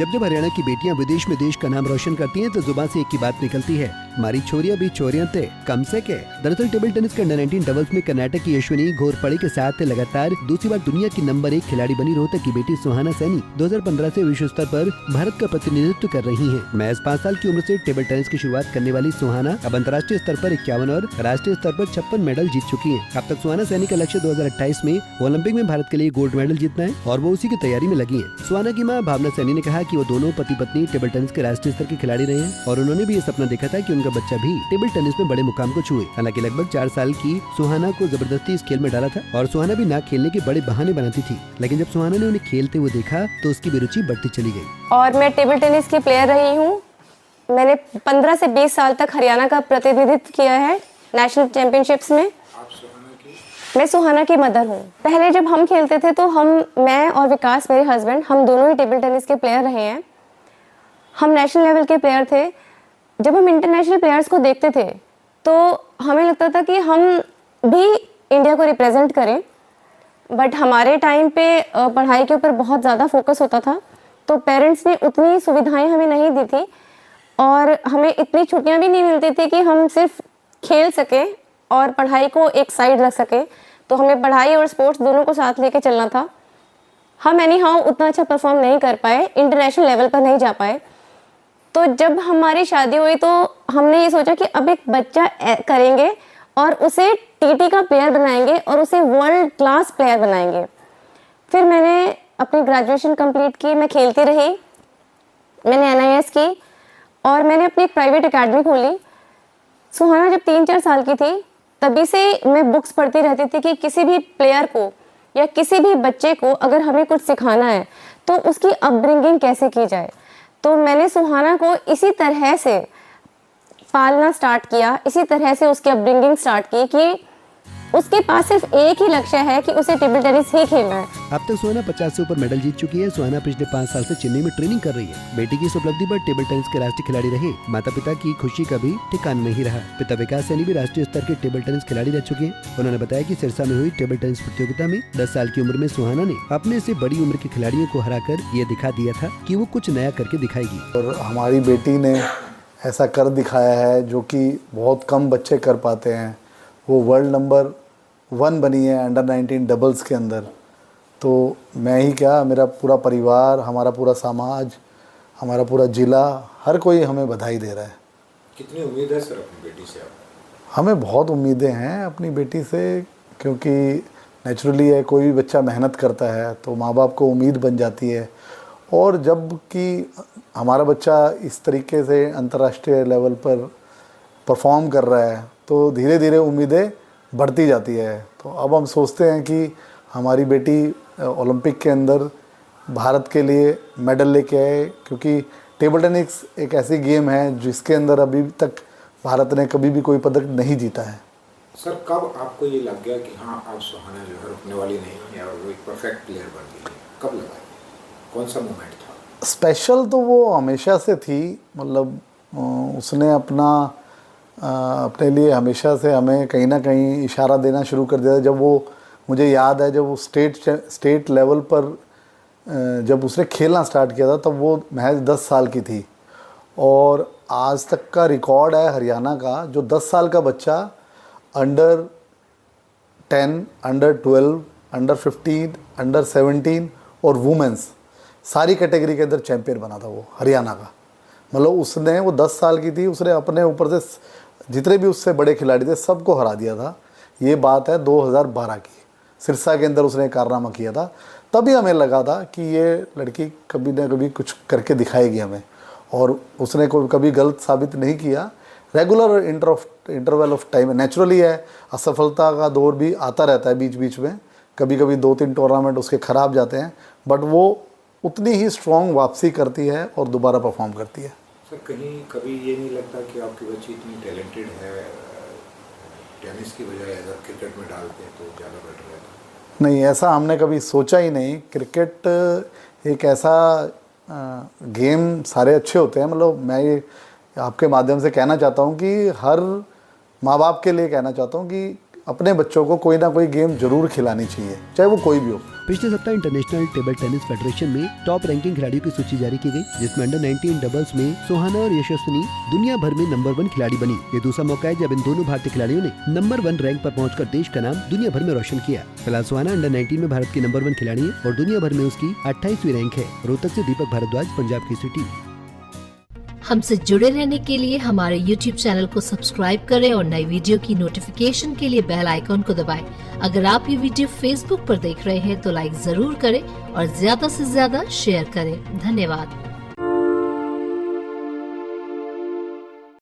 जब जब हरियाणा की बेटियां विदेश में देश का नाम रोशन करती हैं तो जुबान से एक ही बात निकलती है, हमारी छोरियां भी छोरियां थे कम से के। दरअसल टेबल टेनिस के अंडर 19 डबल्स में कर्नाटक की अश्विनी घोरपड़े के साथ लगातार दूसरी बार दुनिया की नंबर 1 खिलाड़ी बनी रोहतक की बेटी सुहाना सैनी 2015 से विश्व स्तर पर भारत का प्रतिनिधित्व कर रही है। महज 5 साल की उम्र से टेबल टेनिस की शुरुआत करने वाली सुहाना अब अंतर्राष्ट्रीय स्तर पर 51 और राष्ट्रीय स्तर पर 56 मेडल जीत चुकी है। अब तक सुहाना सैनी का लक्ष्य 2028 में ओलंपिक में भारत के लिए गोल्ड मेडल जीतना है और वो उसी की तैयारी में लगी है। सुहाना की मां भावना सैनी ने कहा कि वो दोनों पति पत्नी टेबल टेनिस के राष्ट्रीय स्तर के खिलाड़ी रहे हैं और उन्होंने भी ये सपना देखा था कि उनका बच्चा भी टेबल टेनिस में बड़े मुकाम को छुए। हालांकि लगभग 4 साल की सुहाना को जबरदस्ती इस खेल में डाला था और सुहाना भी ना खेलने के बड़े बहाने बनाती थी, लेकिन जब सुहाना ने उन्हें खेलते हुए देखा तो उसकी भी रुचि बढ़ती चली गई। और मैं टेबल टेनिस की प्लेयर रही हूँ। मैंने 15 से 20 साल तक हरियाणा का प्रतिनिधित्व किया है नेशनल चैंपियनशिप्स में। मैं सुहाना की मदर हूँ। पहले जब हम खेलते थे तो मैं और विकास मेरे हस्बैंड, हम दोनों ही टेबल टेनिस के प्लेयर रहे हैं। हम नेशनल लेवल के प्लेयर थे। जब हम इंटरनेशनल प्लेयर्स को देखते थे तो हमें लगता था कि हम भी इंडिया को रिप्रेजेंट करें, बट हमारे टाइम पे पढ़ाई के ऊपर बहुत ज़्यादा फोकस होता था, तो पेरेंट्स ने उतनी सुविधाएं हमें नहीं दी थी और हमें इतनी छुट्टियां भी नहीं मिलती थी कि हम सिर्फ खेल सकें और पढ़ाई को एक साइड रख सके। तो हमें पढ़ाई और स्पोर्ट्स दोनों को साथ लेके चलना था। हम एनी हाउ उतना अच्छा परफॉर्म नहीं कर पाए, इंटरनेशनल लेवल पर नहीं जा पाए। तो जब हमारी शादी हुई तो हमने ये सोचा कि अब एक बच्चा करेंगे और उसे टीटी का प्लेयर बनाएंगे और उसे वर्ल्ड क्लास प्लेयर बनाएंगे। फिर मैंने अपनी ग्रेजुएशन कंप्लीट की, मैं खेलती रही, मैंने NIS की और मैंने अपनी एक प्राइवेट एकेडमी खोली। सुहाना जब 3-4 साल की थी तभी से मैं बुक्स पढ़ती रहती थी कि किसी भी प्लेयर को या किसी भी बच्चे को अगर हमें कुछ सिखाना है तो उसकी अपब्रिंगिंग कैसे की जाए। तो मैंने सुहाना को इसी तरह से पालना स्टार्ट किया, इसी तरह से उसकी अपब्रिंगिंग स्टार्ट की कि उसके पास सिर्फ एक ही लक्ष्य है कि उसे टेबल टेनिस ही खेलना है। अब तक सुहाना 50 से ऊपर मेडल जीत चुकी है। सुहाना पिछले 5 साल से चेन्नई में ट्रेनिंग कर रही है। बेटी की इस उपलब्धि पर टेबल टेनिस के राष्ट्रीय खिलाड़ी रहे माता पिता की खुशी का भी ठिकाना नहीं रहा। पिता विकास सैनी भी राष्ट्रीय स्तर के टेबल टेनिस खिलाड़ी रह चुके हैं। उन्होंने बताया कि सिरसा में हुई टेबल टेनिस प्रतियोगिता में 10 साल की उम्र में सुहाना ने अपने से बड़ी उम्र के खिलाड़ियों को हराकर ये दिखा दिया था कि वो कुछ नया करके दिखाएगी। और हमारी बेटी ने ऐसा कर दिखाया है जो कि बहुत कम बच्चे कर पाते हैं। वो वर्ल्ड नंबर 1 बनी है अंडर 19 डबल्स के अंदर। तो मैं ही क्या, मेरा पूरा परिवार, हमारा पूरा समाज, हमारा पूरा ज़िला, हर कोई हमें बधाई दे रहा है। कितनी उम्मीद है सर अपनी बेटी से आप? हमें बहुत उम्मीदें हैं अपनी बेटी से, क्योंकि नेचुरली है, कोई भी बच्चा मेहनत करता है तो माँ बाप को उम्मीद बन जाती है। और जब कि हमारा बच्चा इस तरीके से अंतर्राष्ट्रीय लेवल पर परफॉर्म कर रहा है तो धीरे धीरे उम्मीदें बढ़ती जाती है। तो अब हम सोचते हैं कि हमारी बेटी ओलंपिक के अंदर भारत के लिए मेडल लेके आए, क्योंकि टेबल टेनिस एक ऐसी गेम है जिसके अंदर अभी तक भारत ने कभी भी कोई पदक नहीं जीता है। सर कब आपको ये लग गया कि हाँ अब सुहाना जो है रुकने वाली नहीं है और वो एक परफेक्ट प्लेयर बन गई है? कब लगा, कौन सा मोमेंट था? स्पेशल तो वो हमेशा से थी, मतलब उसने अपने लिए हमेशा से हमें कहीं ना कहीं इशारा देना शुरू कर दिया। जब वो, मुझे याद है, जब वो स्टेट लेवल पर जब उसने खेलना स्टार्ट किया था तब वो महज 10 साल की थी और आज तक का रिकॉर्ड है हरियाणा का, जो 10 साल का बच्चा अंडर 10, अंडर 12, अंडर 15, अंडर 17 और वुमेंस सारी कैटेगरी के अंदर चैम्पियन बना था वो हरियाणा का। मतलब उसने, वो 10 साल की थी, उसने अपने ऊपर से जितने भी उससे बड़े खिलाड़ी थे सबको हरा दिया था। ये बात है 2012 की, सिरसा के अंदर उसने कारनामा किया था। तभी हमें लगा था कि ये लड़की कभी ना कभी कुछ करके दिखाएगी हमें, और उसने कभी गलत साबित नहीं किया। Regular interval of time, naturally है, असफलता का दौर भी आता रहता है बीच बीच में, कभी कभी 2-3 टूर्नामेंट उसके ख़राब जाते हैं, बट वो उतनी ही स्ट्रॉन्ग वापसी करती है और दोबारा परफॉर्म करती है। सर कहीं कभी ये नहीं लगता कि आपकी बच्ची इतनी टैलेंटेड है, टेनिस की बजाय अगर क्रिकेट में डालते हैं तो ज़्यादा बेटर रहता? नहीं, ऐसा हमने कभी सोचा ही नहीं। क्रिकेट एक ऐसा गेम, सारे अच्छे होते हैं, मतलब मैं ये आपके माध्यम से कहना चाहता हूँ कि हर माँ बाप के लिए कहना चाहता हूँ कि अपने बच्चों को कोई ना कोई गेम ज़रूर खिलानी चाहिए, चाहे वो कोई भी हो। पिछले सप्ताह इंटरनेशनल टेबल टेनिस फेडरेशन में टॉप रैंकिंग खिलाड़ियों की सूची जारी की गई, जिसमें अंडर 19 डबल्स में सुहाना और यशस्विनी दुनिया भर में नंबर 1 खिलाड़ी बनी। ये दूसरा मौका है जब इन दोनों भारतीय खिलाड़ियों ने नंबर 1 रैंक पर पहुंचकर देश का नाम दुनिया भर में रोशन किया। फिलहाल सुहाना अंडर 19 में भारत की नंबर 1 खिलाड़ी है और दुनिया भर में उसकी 28वीं रैंक है। रोहतक से दीपक भारद्वाज, पंजाब की सिटी। हमसे जुड़े रहने के लिए हमारे YouTube चैनल को सब्सक्राइब करें और नई वीडियो की नोटिफिकेशन के लिए बेल आइकॉन को दबाएं। अगर आप ये वीडियो Facebook पर देख रहे हैं तो लाइक जरूर करें और ज्यादा से ज्यादा शेयर करें। धन्यवाद।